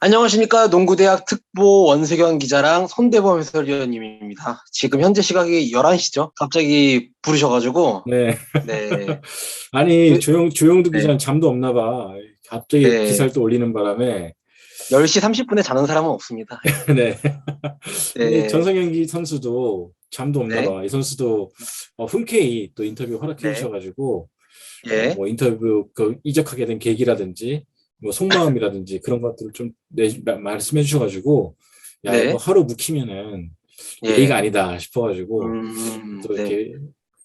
안녕하십니까. 농구대학 특보 원세경 기자랑 손대범 해설위원님입니다. 지금 현재 시각이 11시죠? 갑자기 부르셔가지고, 네. 네, 아니, 그, 조용두 네, 기자는 잠도 없나 봐. 갑자기 네, 기사를 또 올리는 바람에. 10시 30분에 자는 사람은 없습니다. 네. 근데 네, 전성현기 선수도 잠도 없나 네, 봐. 이 선수도 흔쾌히 또 인터뷰 허락해 네, 주셔가지고, 예, 뭐 인터뷰 이적하게 된 계기라든지, 뭐 속마음이라든지 그런 것들을 좀 말씀해 주셔가지고, 야, 이거 네, 하루 묵히면은 예의가 예, 아니다 싶어가지고, 또 네, 이렇게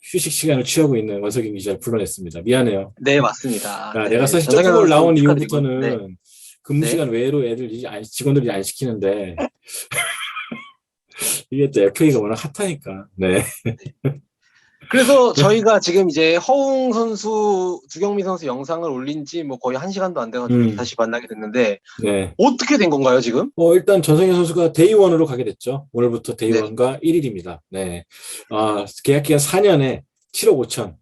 휴식 시간을 취하고 있는 원석인 기자를 불러냈습니다. 미안해요. 네, 맞습니다. 야, 내가 네, 사실 전성현 점프볼 선수 나온 축하드리고요. 네, 이후부터는 근무 네. 시간 외로 직원들이 안 시키는데 이게 또 FA가 워낙 핫하니까. 네. 그래서 저희가 지금 이제 허웅 선수, 두경민 선수 영상을 올린 지 뭐 거의 1시간도 안 돼가지고 이렇게 음, 다시 만나게 됐는데, 네. 어떻게 된 건가요, 지금? 일단 전성현 선수가 데이원으로 가게 됐죠. 오늘부터 네, 데이원과 1일입니다. 네. 계약 기간 4년에 7억 5천.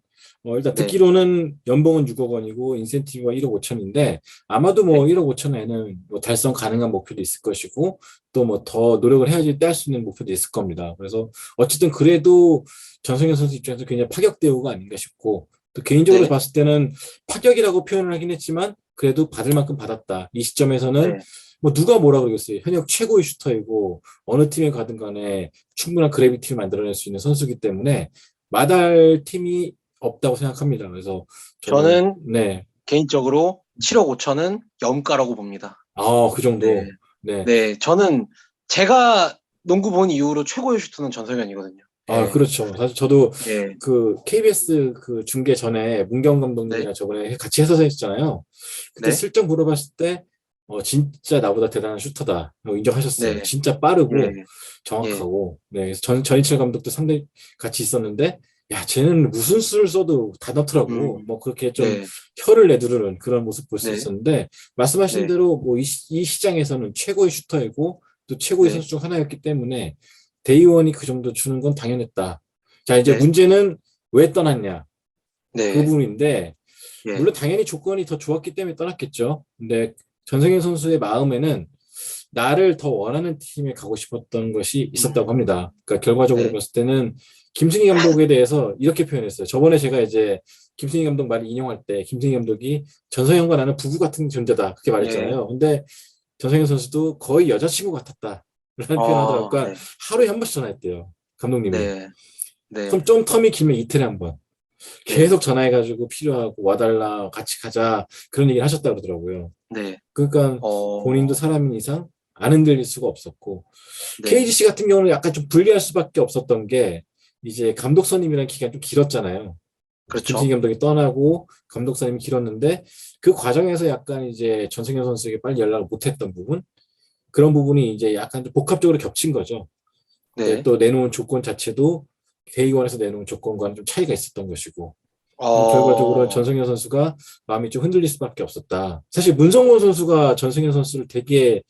일단 네, 듣기로는 연봉은 6억 원이고 인센티브가 1억 5천인데 아마도 뭐 네, 1억 5천에는 뭐 달성 가능한 목표도 있을 것이고 또 뭐 더 노력을 해야지 딸 수 있는 목표도 있을 겁니다. 그래서 어쨌든 그래도 전성현 선수 입장에서 굉장히 파격 대우가 아닌가 싶고 또 개인적으로 네, 봤을 때는 파격이라고 표현을 하긴 했지만 그래도 받을 만큼 받았다. 이 시점에서는 네, 뭐 누가 뭐라 그러겠어요. 현역 최고의 슈터이고 어느 팀에 가든 간에 충분한 그래비티를 만들어낼 수 있는 선수이기 때문에 마다할 팀이 없다고 생각합니다. 그래서 저는 저는 네, 개인적으로 7억 5천은 염가라고 봅니다. 그 네, 정도. 네. 네, 저는 제가 농구 본 이후로 최고의 슈터는 전성현이거든요. 예, 그렇죠. 사실 저도 예, 그 KBS 그 중계 전에 문경 네, 감독님이랑 저번에 같이 해서 했잖아요. 그때 네, 슬쩍 물어봤을 때 진짜 나보다 대단한 슈터다. 인정하셨어요. 네, 진짜 예, 빠르고 예, 정확하고. 네, 그래서 전인철 감독도 상당히 같이 있었는데, 야, 쟤는 무슨 수를 써도 다 넣더라고. 뭐 그렇게 좀 네, 혀를 내두르는 그런 모습 볼 수 네, 있었는데, 말씀하신 네, 대로 뭐 이 시장에서는 최고의 슈터이고 또 최고의 네, 선수 중 하나였기 때문에 대의원이 그 정도 주는 건 당연했다. 자, 이제 네, 문제는 왜 떠났냐? 그 네, 부분인데, 예, 물론 당연히 조건이 더 좋았기 때문에 떠났겠죠. 근데 전성현 선수의 마음에는 나를 더 원하는 팀에 가고 싶었던 것이 있었다고 음, 합니다. 그러니까 결과적으로 네, 봤을 때는 김승희 감독에 대해서 이렇게 표현했어요. 저번에 제가 이제 김승희 감독 말을 인용할 때 김승희 감독이 전성현과 나는 부부 같은 존재다. 그렇게 예, 말했잖아요. 근데 전성현 선수도 거의 여자친구 같았다. 라는 표현 하더라고요. 그러니까 네, 하루에 한 번씩 전화했대요. 감독님이. 네, 그럼 네, 좀 텀이 길면 이틀에 한 번. 네, 계속 전화해가지고 필요하고 와달라, 같이 가자. 그런 얘기를 하셨다 그러더라고요. 네, 그러니까 본인도 어, 사람인 이상 안 흔들릴 수가 없었고, 네, KGC 같은 경우는 약간 좀 불리할 수밖에 없었던 게 이제 감독 선임이라는 기간이 좀 길었잖아요. 김승희 그렇죠. 감독이 떠나고 감독 선임이 길었는데 그 과정에서 약간 이제 전승현 선수에게 빨리 연락을 못했던 부분, 그런 부분이 이제 약간 좀 복합적으로 겹친 거죠. 근데 네, 또 내놓은 조건 자체도 대의원에서 내놓은 조건과는 좀 차이가 있었던 것이고, 결과적으로 어, 전승현 선수가 마음이 좀 흔들릴 수밖에 없었다. 사실 문성곤 선수가 전승현 선수를 되게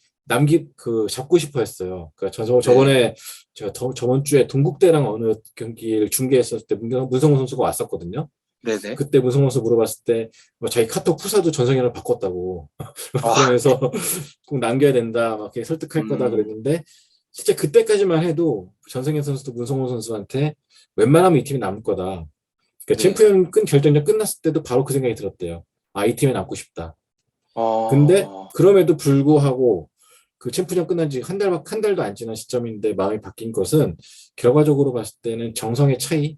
잡고 싶어 했어요. 그러니까 네, 저번에 제가 저번 주에 동국대랑 어느 경기를 중계했었을 때 문성곤 선수가 왔었거든요. 네네. 그때 문성곤 선수 물어봤을 때 자기 카톡 프사도 전성현을 바꿨다고 아, 그러면서 꼭 남겨야 된다 막 이렇게 설득할 거다 음, 그랬는데 진짜 그때까지만 해도 전성현 선수도 문성곤 선수한테 웬만하면 이 팀이 남을 거다. 그러니까 네. 챔피언 결정전 끝났을 때도 바로 그 생각이 들었대요. 이 팀에 남고 싶다. 근데 어, 그럼에도 불구하고 그 챔프전 끝난 지 한 달도 안 지난 시점인데 마음이 바뀐 것은 결과적으로 봤을 때는 정성의 차이가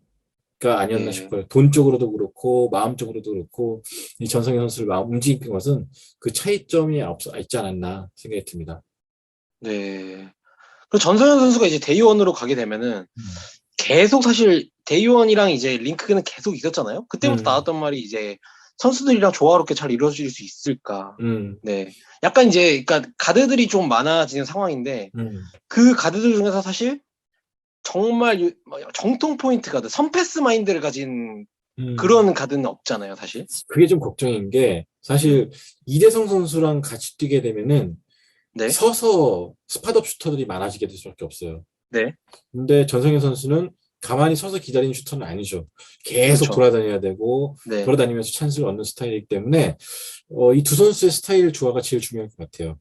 아니었나 예, 싶어요. 돈 쪽으로도 그렇고 마음 쪽으로도 그렇고 이 전성현 선수를 마음 움직인 것은 그 차이점이 있지 않았나 생각이 듭니다. 네. 그 전소연 선수가 이제 대의원으로 가게 되면은 음, 계속 사실 대의원이랑 이제 링크는 계속 있었잖아요. 그때부터 음, 나왔던 말이 이제 선수들이랑 조화롭게 잘 이루어질 수 있을까. 음, 네. 약간 이제, 그러니까 가드들이 좀 많아지는 상황인데 음, 그 가드들 중에서 사실 정말 뭐 정통 포인트 가드, 선패스 마인드를 가진 음. 그런 가드는 없잖아요, 사실. 그게 좀 걱정인 게 네. 사실 이대성 선수랑 같이 뛰게 되면은 네. 서서 스팟업 슈터들이 많아지게 될 수밖에 없어요. 네. 근데 전성현 선수는 가만히 서서 기다리는 슈터는 아니죠. 계속 그렇죠. 돌아다녀야 되고 네. 돌아다니면서 찬스를 얻는 스타일이기 때문에 이 두 선수의 스타일 조화가 제일 중요할 것 같아요.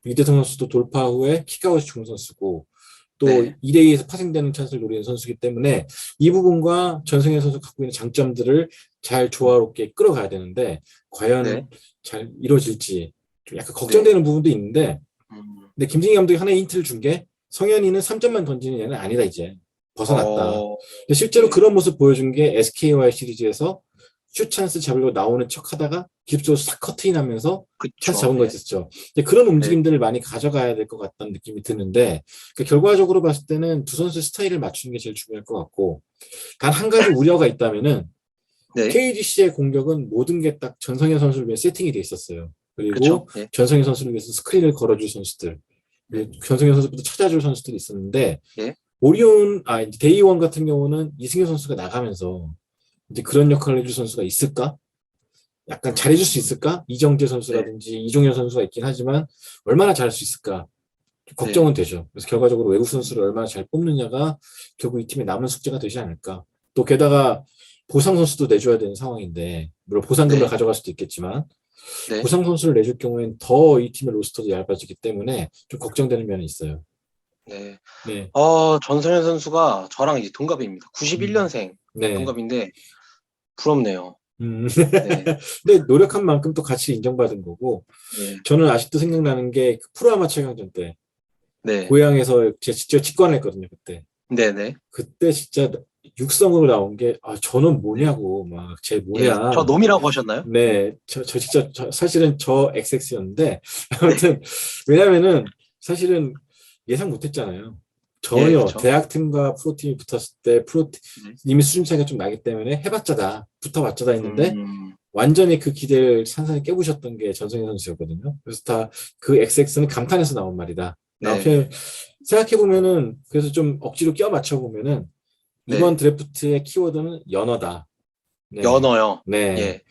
이대성 선수도 돌파 후에 킥아웃이 좋은 선수고 또 네. 2대2에서 파생되는 찬스를 노리는 선수이기 때문에 이 부분과 전승현 선수 갖고 있는 장점들을 잘 조화롭게 끌어가야 되는데 네. 과연 잘 이루어질지 좀 약간 네. 걱정되는 부분도 있는데 음. 근데 김승희 감독이 하나의 힌트를 준 게 성현이는 3점만 던지는 애는 아니다 이제 벗어났다. 근데 실제로 네. 그런 모습 보여준 게 SKY 시리즈에서 슛 찬스 잡으려고 나오는 척 하다가 기습적으로 싹 커트인하면서 찬스 그쵸. 잡은 거 네. 있었죠. 근데 그런 네. 움직임들을 많이 가져가야 될 것 같다는 느낌이 드는데 그러니까 결과적으로 봤을 때는 두 선수 스타일을 맞추는 게 제일 중요할 것 같고 단 한 가지 우려가 있다면은 네. KGC의 공격은 모든 게 딱 전성현 선수를 위해 세팅이 돼 있었어요. 그쵸. 그리고 예. 전성현 선수를 위해서 스크린을 걸어줄 선수들, 네. 전성현 선수부터 찾아줄 선수들이 있었는데 예. 이제 데이원 같은 경우는 이승현 선수가 나가면서 이제 그런 역할을 해줄 선수가 있을까? 약간 잘해줄 수 음. 있을까? 이정재 네. 선수라든지 이종현 선수가 있긴 하지만 얼마나 잘할 수 있을까? 좀 네. 걱정은 되죠. 그래서 결과적으로 외국 선수를 얼마나 잘 뽑느냐가 결국 이 팀의 남은 숙제가 되지 않을까. 또 게다가 보상 선수도 내줘야 되는 상황인데 물론 보상금을 네. 가져갈 수도 있겠지만 네. 보상 선수를 내줄 경우엔 더 이 팀의 로스터도 얇아지기 때문에 좀 걱정되는 면이 있어요. 네. 네. 전성현 선수가 저랑 이제 동갑입니다. 음, 91년생 네. 동갑인데 부럽네요. 네. 근데 노력한 만큼 또 같이 인정받은 거고 네. 저는 아직도 생각나는 게그 프로아마 최강전 때 네. 고향에서 제가 직접 직관했거든요 그때. 네. 네. 그때 진짜 육성으로 나온 게 저는 네. 뭐냐고 막 쟤 예. 저 뭐냐. 놈이라고 하셨나요? 네, 저 진짜 사실은 저 XX였는데 네. 아무튼 왜냐면은 사실은 예상 못했잖아요. 예, 전혀 그쵸. 대학 팀과 프로팀이 붙었을 때 네. 이미 수준 차이가 좀 나기 때문에 해봤자다 붙어봤자다 했는데 음. 완전히 그 기대를 산산히 깨부셨던 게 전성현 선수였거든요. 그래서 다 그 XX는 감탄해서 나온 말이다. 나온 네. 표현 생각해보면은 그래서 좀 억지로 껴 맞춰보면은 이번 네. 드래프트의 키워드는 연어다. 네. 연어요. 네. 예.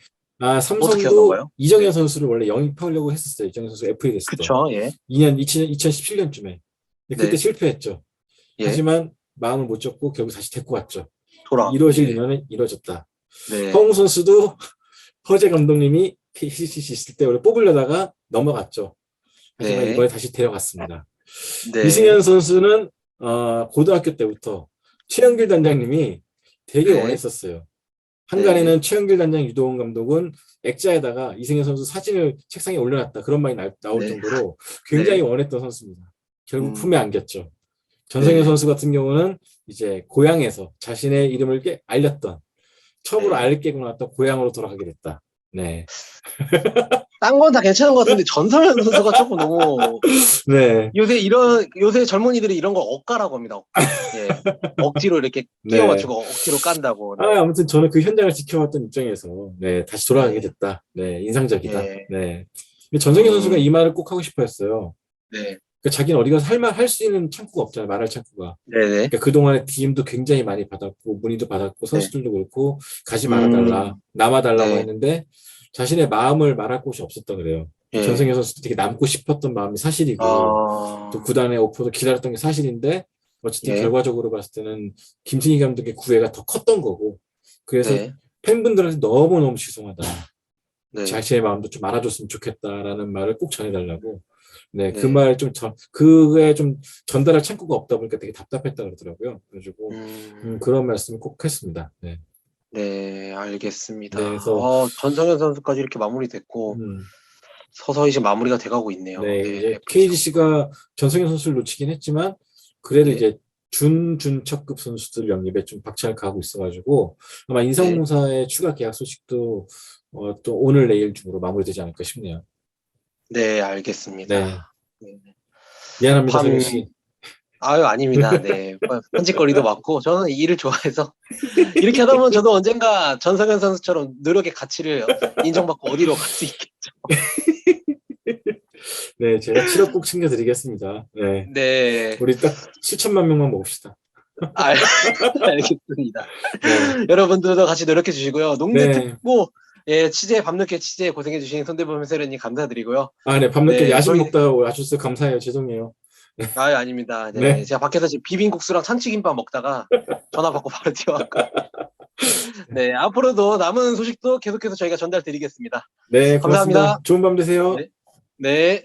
어떻게 삼성도 연어인가요? 이정현 네. 선수를 원래 영입하려고 했었어요. 이정현 선수 FA 됐을 때. 그쵸. 예. 2017년쯤에. 근데 그때 네. 실패했죠. 예. 하지만 마음을 못 접고 결국 다시 데리고 왔죠. 예. 이루어지려면 이루어졌다. 네. 허웅 선수도 허재 감독님이 KCC 있을 때 원래 뽑으려다가 넘어갔죠. 하지만 네. 이번에 다시 데려갔습니다. 네. 이승현 선수는 고등학교 때부터 최영길 단장님이 되게 네. 원했었어요. 네. 한간에는 최영길 단장, 유도훈 감독은 액자에다가 이승현 선수 사진을 책상에 올려놨다. 그런 말이 나올 네. 정도로 굉장히 네. 원했던 선수입니다. 결국 품에 음. 안겼죠. 전성현 네. 선수 같은 경우는 이제 고향에서 자신의 이름을 알렸던 처음으로 네. 알을 깨고 나왔던 고향으로 돌아가게 됐다. 네. 딴 건 다 괜찮은 것 같은데 전성현 선수가 조금 너무 네. 요새 젊은이들이 이런 걸 억가라고 합니다. 억가. 예. 억지로 이렇게 끼워 네. 맞추고 억지로 깐다고. 네. 아무튼 저는 그 현장을 지켜봤던 입장에서 네, 다시 돌아가게 네. 됐다. 네, 인상적이다. 예. 네. 근데 전성현 선수가 음. 이 말을 꼭 하고 싶어 했어요. 네. 그러니까 자기는 어디 가서 할 말 할 수 있는 창구가 없잖아요. 말할 창구가. 네네. 그러니까 그동안에 DM도 굉장히 많이 받았고 문의도 받았고 네. 선수들도 그렇고 가지 말아달라, 음. 남아달라고 네. 했는데 자신의 마음을 말할 곳이 없었다 그래요. 예. 전성현 선수도 되게 남고 싶었던 마음이 사실이고 또 아. 구단의 오퍼도 기다렸던 게 사실인데 어쨌든 예. 결과적으로 봤을 때는 김승희 감독의 구애가 더 컸던 거고 그래서 네. 팬분들한테 너무너무 죄송하다. 네. 자신의 마음도 좀 알아줬으면 좋겠다라는 말을 꼭 전해달라고. 네, 그 네. 말 좀 그에 좀 전달할 창구가 없다 보니까 되게 답답했다 그러더라고요. 그래가지고 음. 그런 말씀을 꼭 했습니다. 네, 네. 네, 알겠습니다. 그래서 전성현 선수까지 이렇게 마무리됐고 음, 서서히 지금 마무리가 돼가고 있네요. 네, 네. 이제 FA 선수가. KGC가 전성현 선수를 놓치긴 했지만 그래도 네. 이제 준척급 선수들 영입에 좀 박차를 가하고 있어가지고 아마 네. 인상공사의 추가 계약 소식도 또 오늘 내일 중으로 마무리되지 않을까 싶네요. 네. 알겠습니다. 네, 네. 미안합니다, 밤 성현 씨. 아유, 아닙니다. 네. 편집거리도 많고, 저는 이 일을 좋아해서, 이렇게 하다 보면 저도 언젠가 전성현 선수처럼 노력의 가치를 인정받고 어디로 갈 수 있겠죠. 네, 제가 7억 꼭 챙겨드리겠습니다. 네, 네. 우리 딱 7천만 명만 먹읍시다. 알, 알겠습니다. 네, 여러분들도 같이 노력해 주시고요. 농대 네. 특보, 예, 밤늦게 취재 고생해 주신 손대범 해설위원님 감사드리고요. 네, 밤늦게 네, 야식 먹다가 와주셔서 감사해요. 죄송해요. 아닙니다. 네. 네, 제가 밖에서 지금 비빔국수랑 참치김밥 먹다가 전화 받고 바로 뛰어왔고. 네, 앞으로도 남은 소식도 계속해서 저희가 전달 드리겠습니다. 네, 고맙습니다. 감사합니다. 좋은 밤 되세요. 네. 네.